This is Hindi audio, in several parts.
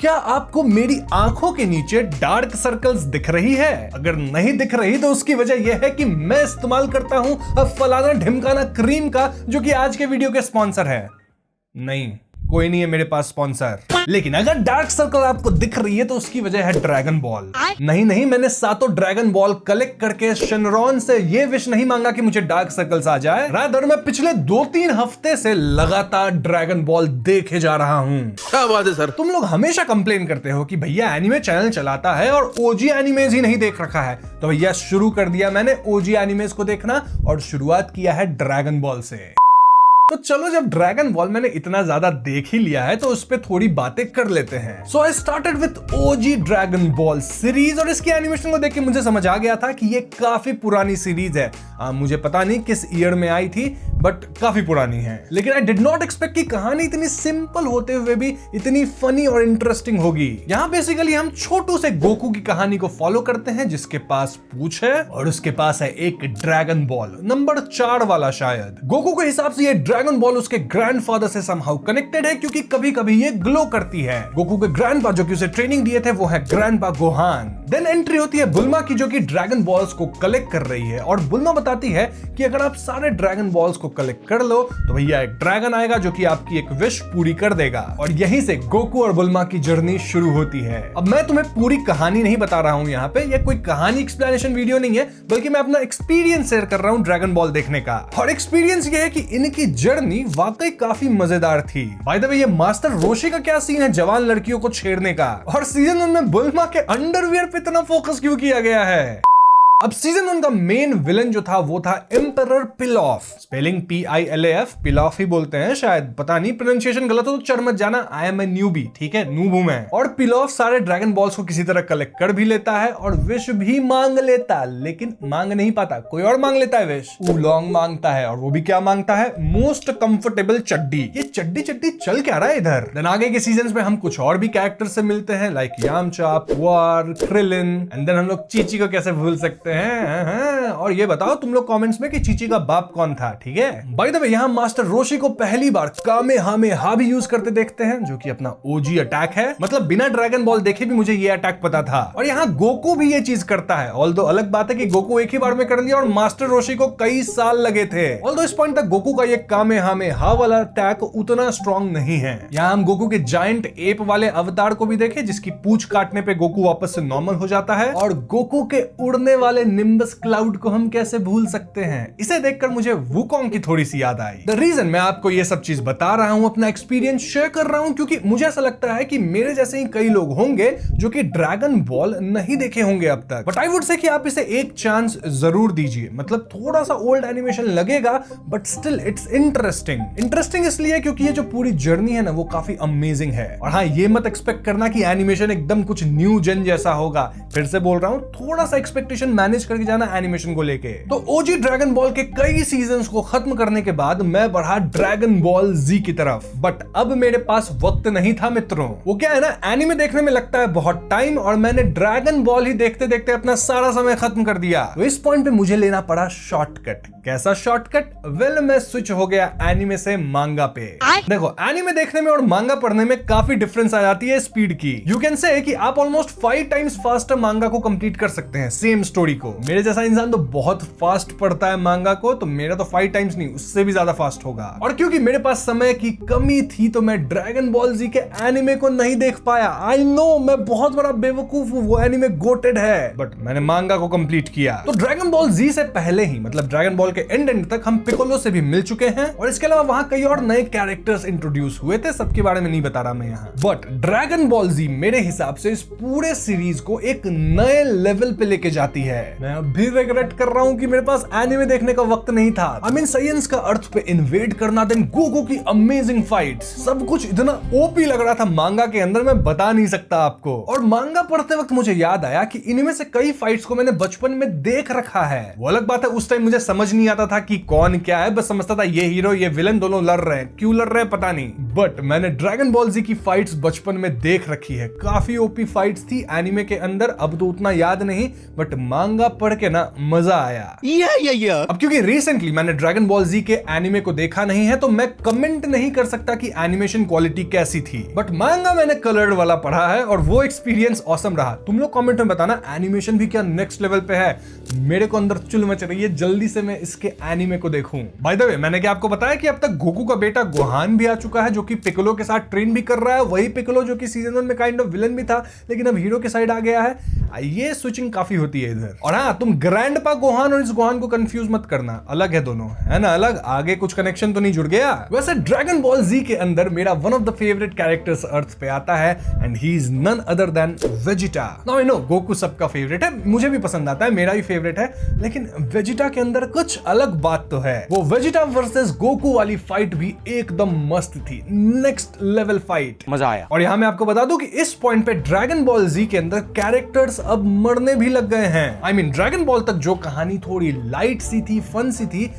क्या आपको मेरी आंखों के नीचे डार्क सर्कल्स दिख रही है? अगर नहीं दिख रही तो उसकी वजह यह है कि मैं इस्तेमाल करता हूं फलाना ढिमकाना क्रीम का, जो कि आज के वीडियो के स्पॉन्सर है। नहीं, कोई नहीं है मेरे पास स्पॉन्सर। लेकिन अगर डार्क सर्कल आपको दिख रही है तो उसकी वजह है ड्रैगन बॉल। नहीं, मैंने सातों ड्रैगन बॉल कलेक्ट करके शेनरॉन से ये विश नहीं मांगा कि मुझे डार्क सर्कल्स आ जाए। रादर मैं पिछले 2-3 हफ्ते से लगातार ड्रैगन बॉल देखे जा रहा हूं। क्या बात है सर? तुम लोग हमेशा कंप्लेन करते हो कि भैया एनिमे चैनल चलाता है और ओजी एनिमेज ही नहीं देख रखा है, तो भैया शुरू कर दिया मैंने ओजी एनिमेज को देखना और शुरुआत किया है ड्रैगन बॉल से। तो चलो, जब ड्रैगन बॉल मैंने इतना ज्यादा देख ही लिया है तो उस पे थोड़ी बातें कर लेते हैं। So I started with OG Dragon Ball series और इसकी एनिमेशन को देख के मुझे समझ आ गया था कि ये काफी पुरानी सीरीज है। मुझे पता नहीं किस ईयर में आई थी, बट काफी पुरानी है। लेकिन आई डिड नॉट एक्सपेक्ट कि कहानी इतनी सिंपल होते हुए भी इतनी फनी और इंटरेस्टिंग होगी। यहाँ बेसिकली हम छोटू से गोकू की कहानी को फॉलो करते हैं, जिसके पास पूंछ है और उसके पास है एक ड्रैगन बॉल, नंबर 4 वाला शायद। गोकू के हिसाब से ये ड्रैगन बॉल उसके ग्रैंडफादर से समहाउ कनेक्टेड है, क्योंकि कभी कभी ये ग्लो करती है। गोकू के ग्रैंडपा जो कि उसे ट्रेनिंग दिए थे वो है ग्रैंडपा गोहान। देन एंट्री होती है बुल्मा की, जो कि ड्रैगन बॉल्स को कलेक्ट कर रही है और बुल्मा बताती है कि अगर आप सारे ड्रैगन बॉल्स को कलेक्ट कर लो तो भैया एक ड्रैगन आएगा जो कि आपकी एक विश पूरी कर देगा। और यहीं से गोकू और बुल्मा की जर्नी शुरू होती है। अब मैं तुम्हें पूरी कहानी नहीं बता रहा हूं यहाँ पे, ये कोई कहानी एक्सप्लेनेशन वीडियो नहीं है, बल्कि मैं अपना एक्सपीरियंस शेयर कर रहा हूं ड्रैगन बॉल देखने का। और एक्सपीरियंस ये है कि इनकी जर्नी वाकई काफी मजेदार थी। बाय द वे, ये मास्टर रोशी का क्या सीन है जवान लड़कियों को छेड़ने का? और सीजन 1 में बुल्मा के अंडरवियर पे इतना फोकस क्यों किया गया है? अब सीजन 1 का मेन विलन जो था वो था एम्परर पिलॉफ, स्पेलिंग PILAF, पिलॉफ ही बोलते हैं शायद, पता नहीं, प्रोनाउंसिएशन गलत हो तो चढ़ मत जाना, आई एम ए न्यूबी, ठीक है, नूब हूं मैं। और पिलॉफ सारे ड्रैगन बॉल्स को किसी तरह कलेक्ट कर भी लेता है और विश भी मांग लेता, लेकिन मांग नहीं पाता, कोई और मांग लेता है विश। ऊलोंग मांगता है, और वो भी क्या मांगता है? मोस्ट कंफर्टेबल चड्डी। ये चड्डी चल क्या रहा है इधर? देन आगे के सीजन्स में हम कुछ और भी कैरेक्टर से मिलते हैं, लाइक यामचा, पुआर, क्रिलिन, एंड देन हम लोग चीची को कैसे भूल सकते हैं। और ये बताओ तुम लोग कमेंट्स में कि चीची का बाप कौन था, ठीक है? बाय द वे, यहाँ मास्टर रोशी को पहली बार कामेहामेहा भी यूज करते देखते हैं, जो कि अपना ओजी अटैक है। मतलब बिना ड्रैगन बॉल देखे भी मुझे ये अटैक पता था। और यहाँ गोकू भी ये चीज करता है, ऑल्दो अलग बात है कि गोकू एक ही बार में कर लिया और मास्टर रोशी को कई साल लगे थे। ऑल्दो इस पॉइंट तक गोकू का ये कामेहामेहा वाला अटैक उतना स्ट्रॉन्ग नहीं है। यहाँ हम गोकू के जायंट एप वाले अवतार को भी देखे, जिसकी पूंछ काटने पे गोकू वापस से नॉर्मल हो जाता है। और गोकू के उड़ने वाले निम्बस क्लाउड को हम कैसे भूल सकते हैं? इसे देखकर मुझे वुकोंग की थोड़ी सी याद आई। द रीजन मैं आपको ये सब चीज बता रहा हूं, अपना एक्सपीरियंस शेयर कर रहा हूं, क्योंकि मुझे ऐसा लगता है कि मेरे जैसे ही कई लोग होंगे जो कि ड्रैगन बॉल नहीं देखे होंगे अब तक। बट आई वुड से कि आप इसे एक चांस जरूर दीजिए। मतलब थोड़ा सा ओल्ड एनिमेशन लगेगा, बट स्टिल इट्स इंटरेस्टिंग इसलिए क्योंकि ये जो पूरी जर्नी है ना वो काफी अमेजिंग है। और हाँ, ये मत एक्सपेक्ट करना कि एनिमेशन एकदम कुछ न्यू जेन जैसा होगा। फिर से बोल रहा हूं, थोड़ा सा एक्सपेक्टेशन मैनेज करके जाना एनिमेशन को लेके। तो ओजी ड्रैगन बॉल के कई सीजन्स को खत्म करने के बाद मैं बढ़ा ड्रैगन बॉल जी की तरफ। बट अब मेरे पास वक्त नहीं था मित्रों। वो क्या है ना, एनिमे देखने में लगता है बहुत टाइम, और मैंने ड्रैगन बॉल ही देखते देखते अपना सारा समय खत्म कर दिया। तो इस पॉइंट पे मुझे लेना पड़ा शॉर्टकट। कैसा शॉर्टकट? वेल, मैं स्विच हो गया एनिमे से मांगा पे। देखो, एनिमे देखने में और मांगा पढ़ने में काफी डिफरेंस आ जाती है स्पीड की। यू कैन से कि आप ऑलमोस्ट 5 टाइम्स फास्टर मांगा को कंप्लीट कर सकते हैं सेम स्टोरी को। मेरे जैसा इंसान तो बहुत फास्ट पढ़ता है मांगा को, तो मेरा तो 5 टाइम्स नहीं, उससे भी ज्यादा फास्ट होगा। और क्योंकि मेरे पास समय की कमी थी तो मैं ड्रैगन बॉल जी के एनिमे को नहीं देख पाया। आई नो, मैं बहुत बड़ा बेवकूफ हूँ, वो एनिमे गोटेड है, बट मैंने मांगा को कंप्लीट किया। तो ड्रैगन बॉल जी से पहले ही, मतलब ड्रैगन बॉल के एंड तक हम पिकोलो से भी मिल चुके हैं, और इसके अलावा वहां कई और नए कैरेक्टर्स इंट्रोड्यूस हुए थे, सबके बारे में नहीं बता रहा मैं यहाँ। बट ड्रैगन बॉल जी मेरे हिसाब से इस पूरे सीरीज को एक नए लेवल पे लेके जाती है। मैं अभी रिग्रेट कर रहा हूँ कि मेरे पास एनिमे देखने का वक्त नहीं था। आई मीन, साइंस का अर्थ पे इन्वेड करना, देन गोकू की अमेजिंग फाइट्स, सब कुछ इतना ओपी लग रहा था मांगा के अंदर, मैं बता नहीं सकता आपको। और मांगा पढ़ते वक्त मुझे याद आया कि इनमें से कई फाइट्स को मैंने बचपन में देख रखा है। वो अलग बात है, उस टाइम मुझे समझ नहीं आता था कि कौन क्या है, बस समझता था ये हीरो ये विलन दोनों लड़ रहे हैं, क्यों लड़ रहे हैं पता नहीं। बट मैंने ड्रैगन बॉल जी की फाइट्स बचपन में देख रखी है, काफी ओपी फाइट्स थी एनिमे के अंदर। अब तो उतना याद नहीं, बट मांगा पढ़ के ना मजा आया। अब क्योंकि रिसेंटली मैंने ड्रैगन बॉल जी के एनिमे को देखा नहीं है तो मैं कमेंट नहीं कर सकता कि एनिमेशन क्वालिटी कैसी थी, बट मांगा मैंने कलर्ड वाला पढ़ा है और वो एक्सपीरियंस ऑसम रहा। तुम लोग कमेंट में बताना एनिमेशन भी क्या नेक्स्ट लेवल पे है। मेरे को अंदर चुल मच रही है, जल्दी से मैं इसके एनिमे को देखूं। बाय द वे, मैंने क्या आपको बताया कि अब तक गोकू का बेटा गोहान भी आ चुका है, जो कि पिकोलो के साथ ट्रेन भी कर रहा है। वही पिकोलो जो कि सीजन 1 में काइंड ऑफ विलन भी था, लेकिन अब हीरो के साइड आ गया है। ये स्विचिंग काफी होती है इधर। और हाँ, तुम ग्रैंडपा गोहान और इस गोहान को कंफ्यूज मत करना, अलग है दोनों, है ना अलग। आगे कुछ कनेक्शन तो नहीं जुड़ गया। वैसे ड्रैगन बॉल जी के अंदर मेरा one of the favourite characters Earth पे आता है and he is none other than Vegeta. Now I know Goku सबका फेवरेट है, मुझे भी पसंद आता है, मेरा भी फेवरेट है, लेकिन वेजिटा के अंदर कुछ अलग बात तो है। वो वेजिटा वर्सेस गोकू वाली फाइट भी एकदम मस्त थी, नेक्स्ट लेवल फाइट, मजा आया। और यहां मैं आपको बता दूं कि इस पॉइंट पे ड्रैगन बॉल जी के अंदर कैरेक्टर्स अब मरने भी लग गए हैं। आई मीन ड्रैगन बॉल तक जो कहानी थोड़ी लाइट सी थी, फन सी थी,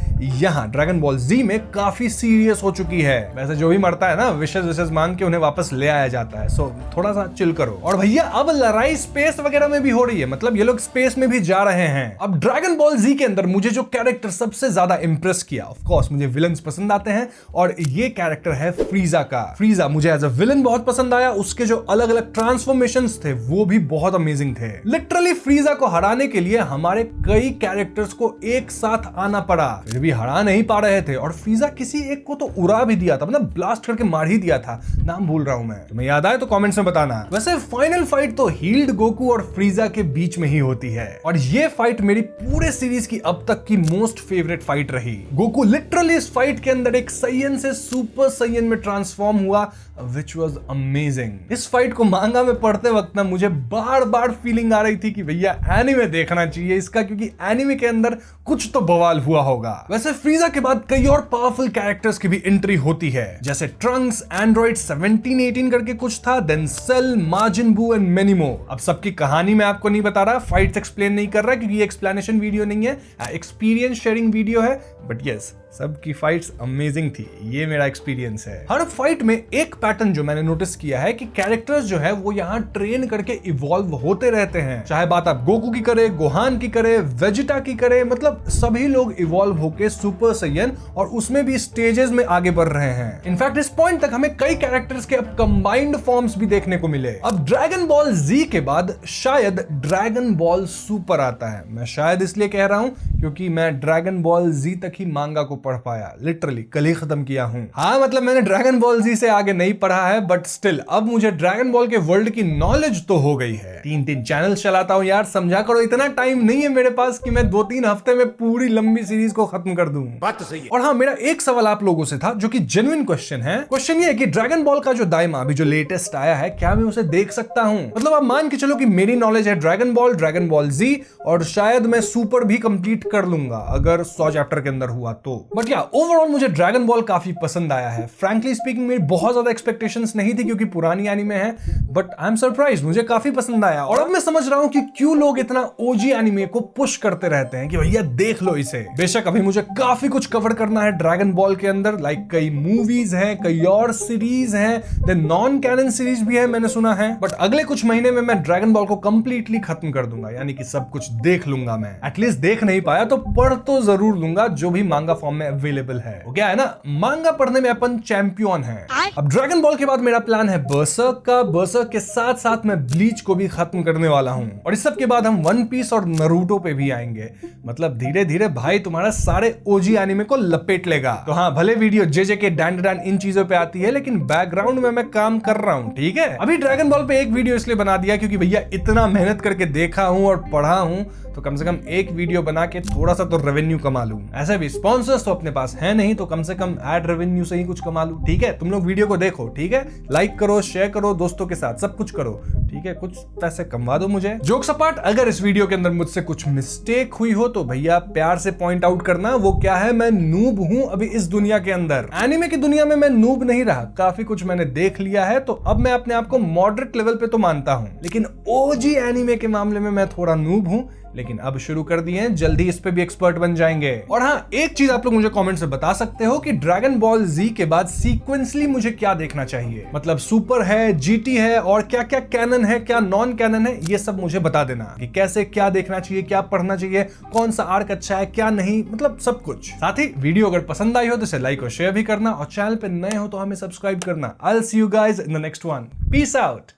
यहां ड्रैगन बॉल जी में काफी सीरियस हो चुकी है। वैसे जो भी मरता है ना, विशेष मांग के उन्हें वापस ले आया जाता है, सो थोड़ा सा चिल करो। और भैया अब लड़ाई स्पेस वगैरह में भी हो रही है, मतलब ये लोग स्पेस में भी जा रहे हैं। अब ड्रैगन बॉल जी के अंदर मुझे जो कैरेक्टर सबसे ज्यादा इंप्रेस किया, ऑफ कोर्स मुझे विलन्स पसंद आते हैं, और ये कैरेक्टर है फ्रीजा का। फ्रीजा मुझे एज अ विलन बहुत पसंद आया, उसके जो अलग अलग ट्रांसफॉर्मेशंस थे वो भी बहुत अमेजिंग थे। लिटरली फ्रीजा को हराने के लिए हमारे कई कैरेक्टर्स को एक साथ आना पड़ा, फिर भी हरा नहीं पा रहे थे। और फ्रीजा किसी एक को तो उड़ा भी दिया था, मतलब ब्लास्ट करके मार ही दिया था, नाम भूल रहा हूं मैं, तुम्हें याद आए तो कमेंट्स में बताना। वैसे फाइनल फाइट तो हील्ड गोकू और फ्रीजा के बीच में ही होती है, और ये फाइट मेरी पूरे सीरीज की अब तक की मोस्ट फेवरेट फाइट रही। गोकू लिटरली इस फाइट के अंदर एक साइयन से सुपर साइयन में ट्रांसफॉर्म हुआ, which was amazing। इस फाइट को मांगा में पढ़ते वक्त ना मुझे बार बार फीलिंग आ रही थी कि भैया एनीमे देखना चाहिए इसका, क्योंकि एनीमे के अंदर कुछ तो बवाल हुआ होगा। वैसे फ्रीजा के बाद कई और पावरफुल कैरेक्टर्स की भी एंट्री होती है, जैसे ट्रंक्स, एंड्रॉइड 1718 करके कुछ था, देन सेल, मार्जिन बू एंड मेनी मोर। अब सबकी कहानी मैं आपको नहीं बता रहा, फाइट्स एक्सप्लेन नहीं कर रहा, क्योंकि ये एक्सप्लेनेशन वीडियो नहीं है, एक्सपीरियंस शेयरिंग वीडियो है। बट यस, सबकी फाइट्स अमेजिंग थी, ये मेरा एक्सपीरियंस है। हर फाइट में एक पैटर्न जो मैंने नोटिस किया है कि कैरेक्टर्स जो है वो यहाँ ट्रेन करके इवॉल्व होते रहते हैं। चाहे बात आप गोकू की करे, गोहान की करे, वेजिटा की करे, मतलब सभी लोग इवॉल्व होके सुपर साइयन और उसमें भी स्टेजेस में आगे बढ़ रहे हैं। इनफैक्ट इस पॉइंट तक हमें कई कैरेक्टर्स के अब कंबाइंड फॉर्म्स भी देखने को मिले। अब ड्रैगन बॉल जी के बाद शायद ड्रैगन बॉल सुपर आता है। मैं शायद इसलिए कह रहा हूं क्योंकि मैं ड्रैगन बॉल जी तक ही मांगा को पढ़ पाया, लिटरली कल ही खत्म किया हूं। हाँ, मतलब मैंने ड्रैगन बॉल जी से आगे नहीं पढ़ा है, बट स्टिल अब मुझे ड्रैगन बॉल के वर्ल्ड की नॉलेज तो हो गई है। 3 चैनल चलाता हूं यार, समझा करो, इतना टाइम नहीं है मेरे पास कि मैं 2-3 हफ्ते में पूरी लंबी सीरीज को खत्म कर दूं। बात तो सही है। और हाँ, मेरा एक सवाल आप लोगों से था जो कि जेन्युइन क्वेश्चन है। क्वेश्चन ये है कि ड्रैगन बॉल का जो दाइमा अभी जो लेटेस्ट आया है, क्या मैं उसे देख सकता हूं? मतलब आप मान के चलो कि मेरी नॉलेज है ड्रैगन बॉल जी, और शायद मैं सुपर भी कंप्लीट कर लूंगा अगर 100 चैप्टर के अंदर हुआ तो। बट या ओवरऑल मुझे ड्रैगन बॉल काफी पसंद आया है। फ्रैंकली स्पीकिंग मेरी बहुत ज्यादा एक्सपेक्टेशंस नहीं थी क्योंकि पुरानी एनीमे है, बट आई एम सरप्राइज्ड, मुझे काफी पसंद आया। और अब मैं समझ रहा हूं कि क्यों लोग इतना ओजी एनीमे को पुश करते रहते हैं कि भैया देख लो इसे। बेशक अभी मुझे काफी कुछ कवर करना है ड्रैगन बॉल के अंदर, लाइक कई मूवीज हैं, कई और सीरीज हैं, देन नॉन कैनन सीरीज भी है मैंने सुना है, बट अगले कुछ महीने में मैं ड्रैगन बॉल को कंप्लीटली खत्म कर दूंगा, यानी कि सब कुछ देख लूंगा मैं। एटलीस्ट देख नहीं पाया तो पढ़ तो जरूर लूंगा जो भी मांगा फॉर्म में अवेलेबल है। क्या है ना, मांगा पढ़ने में अपन चैंपियन है। अब ड्रैगन बॉल के बाद मेरा प्लान है बर्सर्क का। बर्सर्क के साथ साथ मैं ब्लीच को भी खत्म करने वाला हूं, और इस सब के बाद हम वन पीस और नरूटो पे भी आएंगे। मतलब धीरे धीरे भाई तुम्हारा सारे ओजी एनीमे को लपेट लेगा। तो हाँ, भले वीडियो जे के डैन इन चीजों पे आती है, लेकिन बैकग्राउंड में मैं काम कर रहा हूं, ठीक है। अभी ड्रैगन बॉल पे एक वीडियो इसलिए बना दिया क्योंकि भैया इतना मेहनत करके देखा हूं और पढ़ा हूं, तो कम से कम एक वीडियो बना के थोड़ा सा तो रेवेन्यू कमा लूं। ऐसे भी स्पॉन्सर्स तो अपने पास है नहीं, तो कम से कम एड रेवेन्यू से ही कुछ कमा लूं, ठीक है। तुम लोग वीडियो को देखो, ठीक है, लाइक करो, शेयर करो दोस्तों के साथ, सब कुछ करो, ठीक है, कुछ पैसे कमवा दो मुझे। जोक्स अपार्ट, अगर इस वीडियो के अंदर मुझसे कुछ मिस्टेक हुई हो तो भैया प्यार से पॉइंट आउट करना। वो क्या है, मैं नूब हूं अभी इस दुनिया के अंदर। एनीमे की दुनिया में मैं नूब नहीं रहा, काफी कुछ मैंने देख लिया है, तो अब मैं अपने आप को मॉडरेट लेवल पे तो मानता हूं, लेकिन ओजी एनीमे के मामले में मैं थोड़ा नूब हूं। लेकिन अब शुरू कर दिए हैं, जल्दी इस पे भी एक्सपर्ट बन जाएंगे। और हाँ, एक चीज आप लोग मुझे कमेंट में बता सकते हो कि ड्रैगन बॉल जी के बाद सीक्वेंसली मुझे क्या देखना चाहिए। मतलब सुपर है, जीटी है, और क्या क्या कैनन है, क्या नॉन कैनन है, ये सब मुझे बता देना कि कैसे क्या देखना चाहिए, क्या पढ़ना चाहिए, कौन सा आर्क अच्छा है, क्या नहीं, मतलब सब कुछ। साथ ही वीडियो अगर पसंद आई हो तो इसे लाइक और शेयर भी करना, और चैनल पे नए हो तो हमें सब्सक्राइब करना। I will see you guys in the next one. Peace out.